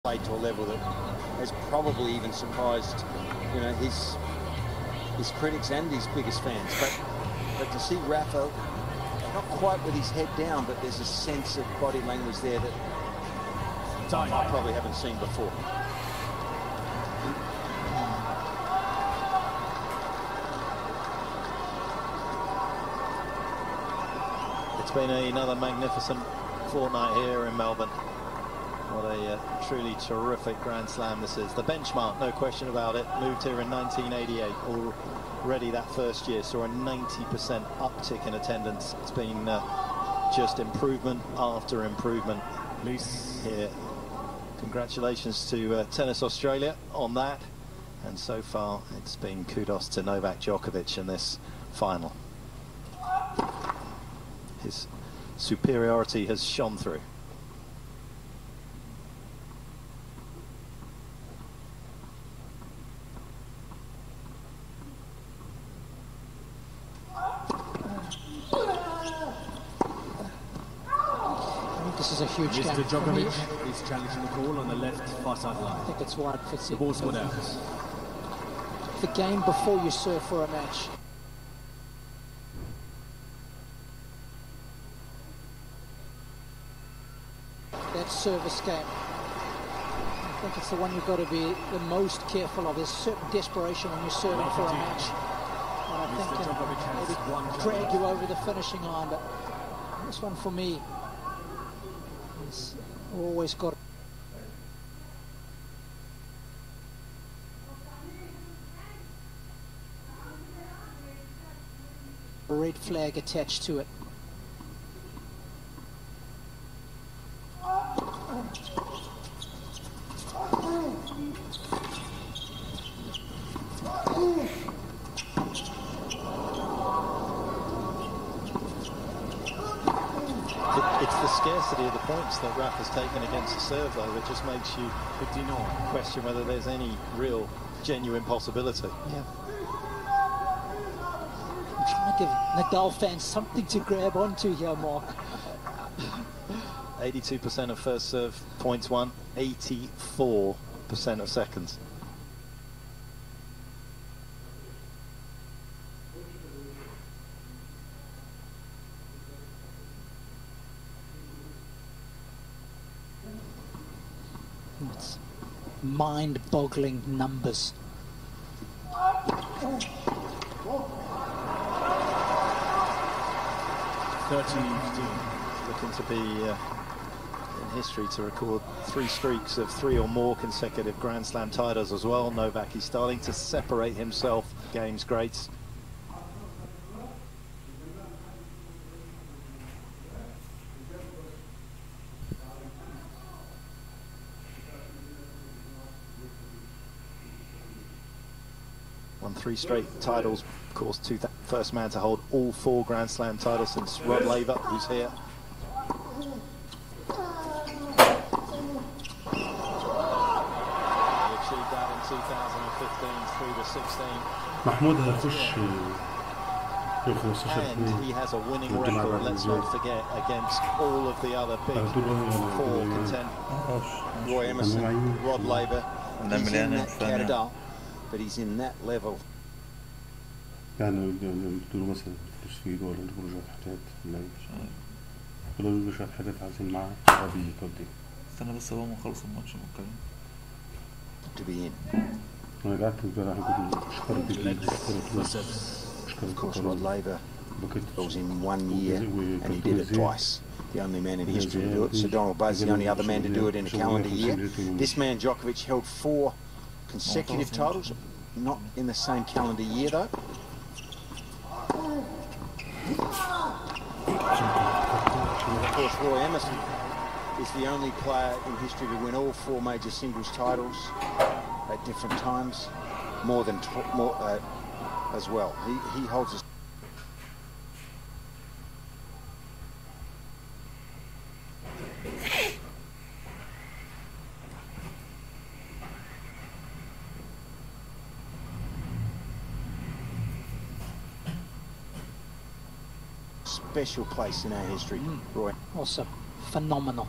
played to a level that has probably even surprised, you know, his critics and his biggest fans. But to see Rafa, not quite with his head down, but there's a sense of body language there that I probably haven't seen before. It's been another magnificent fortnight here in Melbourne. What a truly terrific Grand Slam this is. The benchmark, no question about it, moved here in 1988. Already that first year saw a 90% uptick in attendance. It's been just improvement after improvement here. Congratulations to Tennis Australia on that. And so far, it's been kudos to Novak Djokovic in this final. His superiority has shone through. This is a huge game. Mr. Djokovic is challenging the call on the left far sideline. I think it's wide for the ball's gone out. The game before you serve for a match. That service game, I think it's the one you've got to be the most careful of. There's certain desperation when you're serving for a match, and I think maybe drag you over the finishing line. But this one for me, it's always got a red flag attached to it. It's the scarcity of the points that Rafa's taken against the serve, though, that just makes you question whether there's any real, genuine possibility. Yeah. I'm trying to give Nadal fans something to grab onto here, Mark. 82% of first serve points won, 84% of seconds. It's mind-boggling numbers. 13-15. Looking to be in history to record 3 streaks of 3 or more consecutive Grand Slam titles as well. Novak is starting to separate himself games greats. Won 3 straight titles, of course, first man to hold all 4 Grand Slam titles since Rod Laver, who's here. He achieved that in 2015 through to 16. محمود هيخش في 15 And he has a winning record, let's not forget, against all of the other big 4 contenders. Roy Emerson, Rod Laver, he's in that category, but he's in that level. يعني بتقولوا مثلا فلوس في ايده ولا بتقولوا شوية حاجات لا بتقولوا شوية حاجات عايزين معاه عربي كودي. استنى بس هو ما خلص الماتش نتكلم. To be in. أنا قعدت امبارح كنت أشكرك Of course, Rod Laver was in 1 year and he did it twice. The only man in history to do it. Sir Donald Buzz, the only other man to do it in a calendar year. This man, Djokovic, held 4 consecutive titles, not in the same calendar year though. And of course, Roy Emerson is the only player in history to win all 4 major singles titles at different times, more than as well. He holds a special place in our history, Roy. Also phenomenal.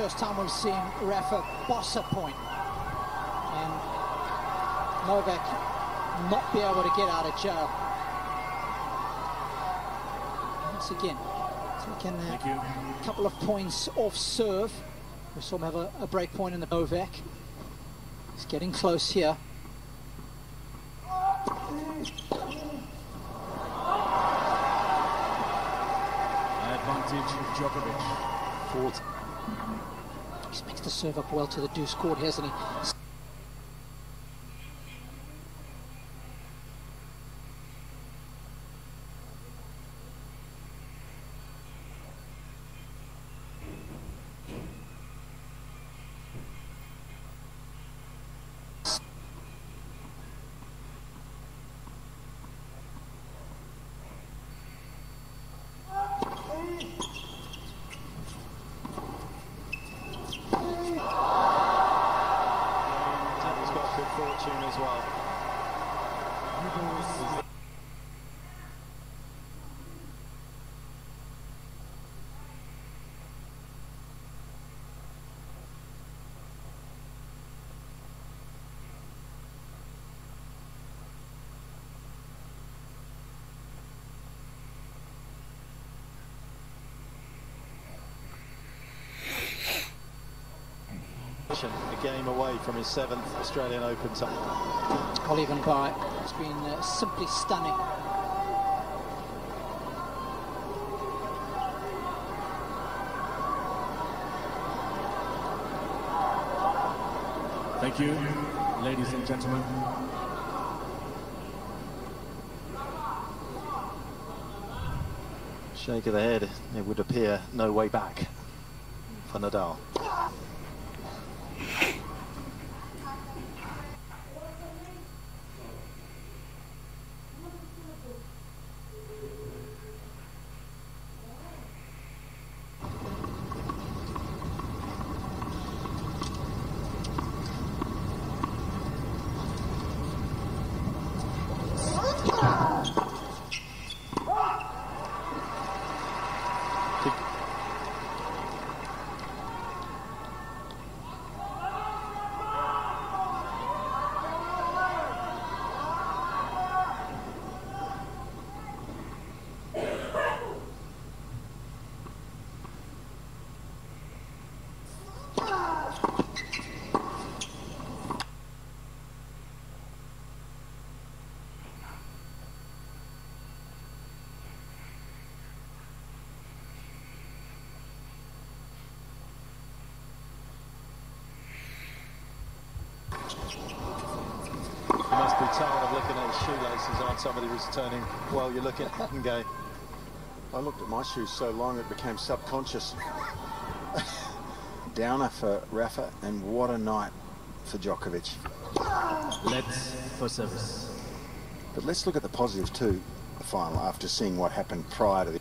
first time we've seen Rafa boss a point. And Novak not be able to get out of jail. Once again, taking a couple of points off serve. We saw him have a break point in the Novak. He's getting close here. Advantage Djokovic. Forward. He's mixed the serve up well to the deuce court, hasn't he? Fortune as well. A game away from his 7th Australian Open title. I'll even buy. It's been simply stunning. Thank you, ladies and gentlemen. Shake of the head. It would appear no way back for Nadal. You must be tired of looking at his shoelaces, aren't somebody who's turning while you're looking and going. I looked at my shoes so long it became subconscious. Downer for Rafa, and what a night for Djokovic. Let's for service. But let's look at the positives too, the final, after seeing what happened prior to the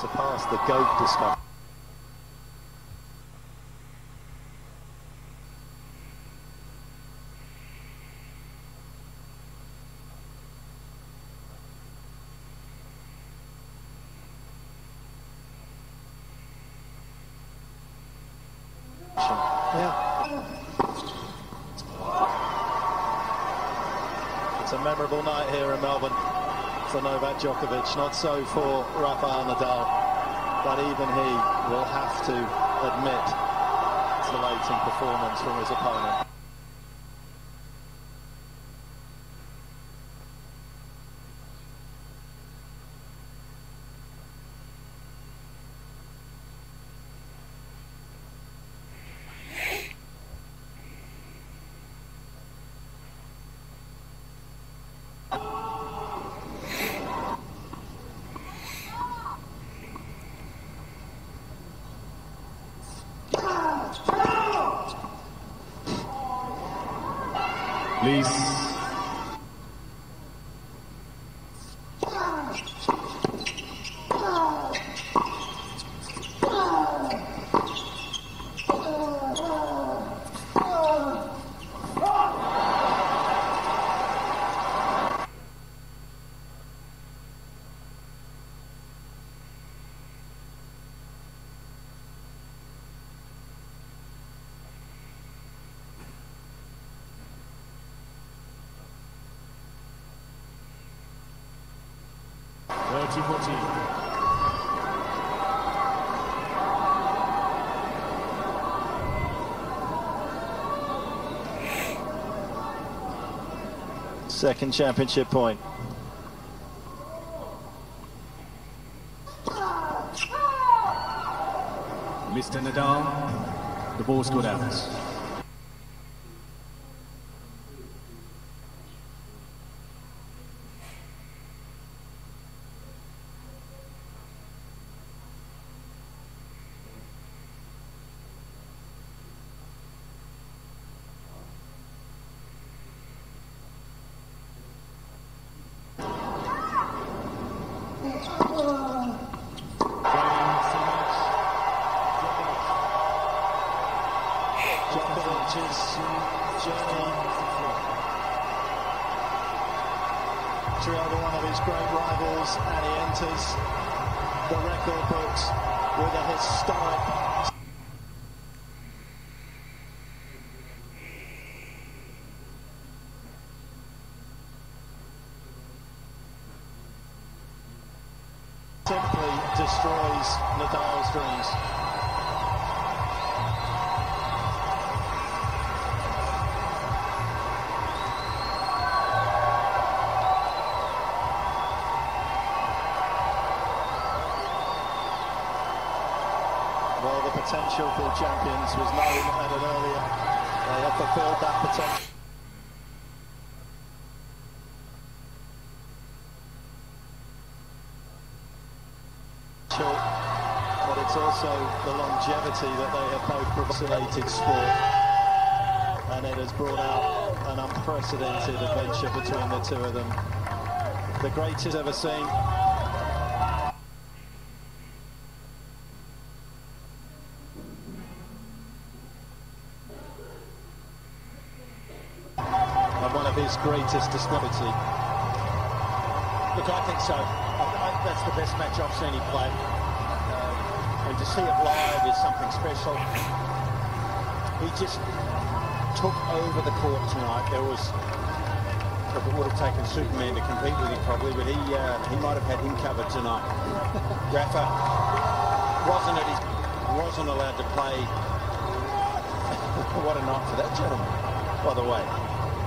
surpassed the GOAT discovery. Yeah. It's a memorable night here in Melbourne for Novak Djokovic, not so for Rafał Nadal, but even he will have to admit titillating performance from his opponent. Please. Second championship point. Mr. Nadal, the ball's got out. Victory over one of his great rivals, and he enters the record books with a historic. Simply destroys Nadal's dreams. Well, the potential for champions was known at an earlier. They have fulfilled that potential. But it's also the longevity that they have both provided sport, and it has brought out an unprecedented adventure between the two of them. The greatest ever seen. And one of his greatest disparity. Look, I think so. That's the best match I've seen him play. And to see it live is something special. He just took over the court tonight. There was, look, it would have taken Superman to compete with him probably, but he might have had him covered tonight. Rafa wasn't allowed to play. What a night for that gentleman, by the way.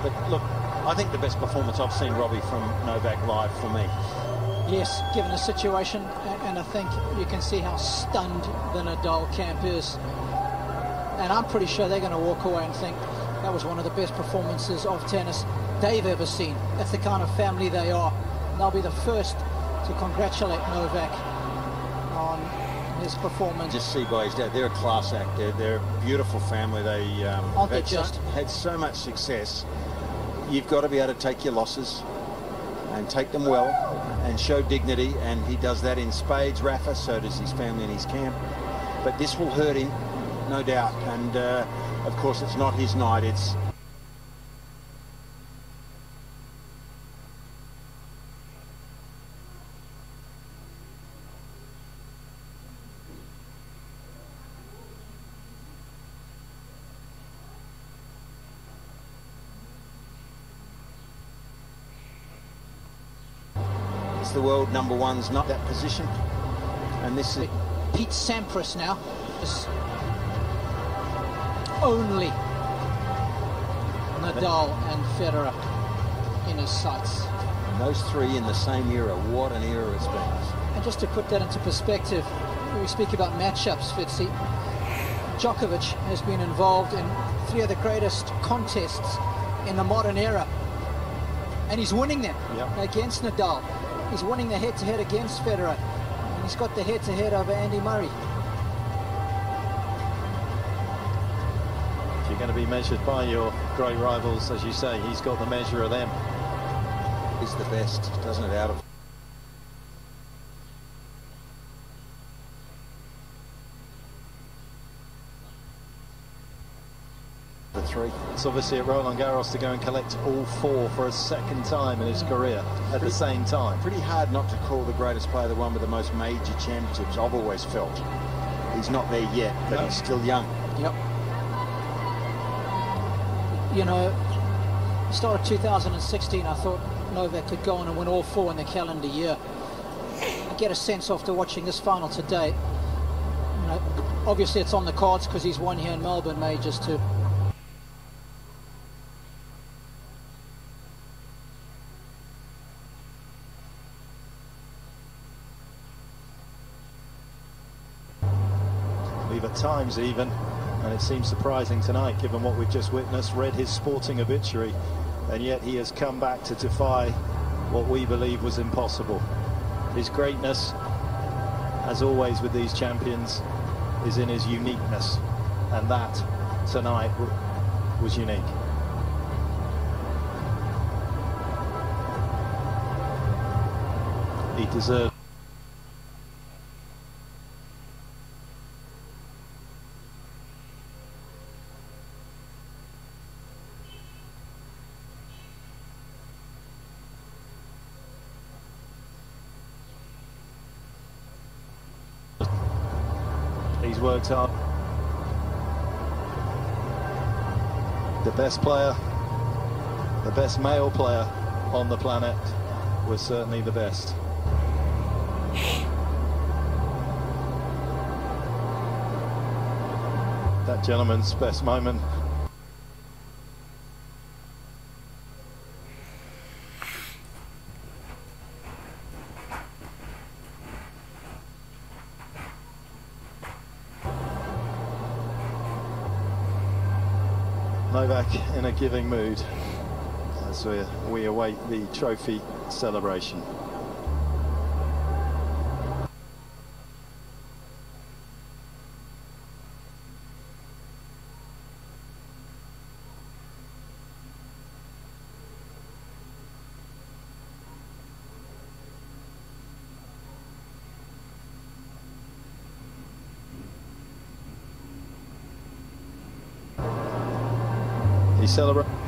But look, I think the best performance I've seen, Robbie, from Novak live for me. Yes, given the situation, and I think you can see how stunned the Nadal camp is. And I'm pretty sure they're going to walk away and think that was one of the best performances of tennis they've ever seen. That's the kind of family they are. And they'll be the first to congratulate Novak on his performance. Just see by his dad, they're a class act. They're a beautiful family. They had so much success. You've got to be able to take your losses and take them well and show dignity, and he does that in spades, Rafa. So does his family and his camp. But this will hurt him, no doubt. And of course, it's not his night. It's the world number one's not that position, and this is Pete Sampras now. Only Nadal and Federer in his sights. And those three in the same era. What an era it's been. And just to put that into perspective, when we speak about matchups, Fitzy, Djokovic has been involved in 3 of the greatest contests in the modern era, and he's winning them against Nadal. He's winning the head-to-head against Federer, and he's got the head-to-head over Andy Murray. If you you're going to be measured by your great rivals, as you say, he's got the measure of them. Is the best, doesn't it, out of the three. It's obviously at Roland Garros to go and collect all four for a second time in his career at the same time. Pretty hard not to call the greatest player the one with the most major championships, I've always felt. He's not there yet, but he's still young. Yep. You know, start of 2016, I thought Novak could go on and win all four in the calendar year. I get a sense after watching this final today, you know, obviously it's on the cards because he's won here in Melbourne majors too. We've at times even, and it seems surprising tonight given what we've just witnessed, read his sporting obituary, and yet he has come back to defy what we believe was impossible. His greatness, as always with these champions, is in his uniqueness, and that tonight was unique. He deserved. He's worked hard. The best player, the best male player on the planet, was certainly the best. That gentleman's best moment. Novak in a giving mood as we await the trophy celebration. He celebrates.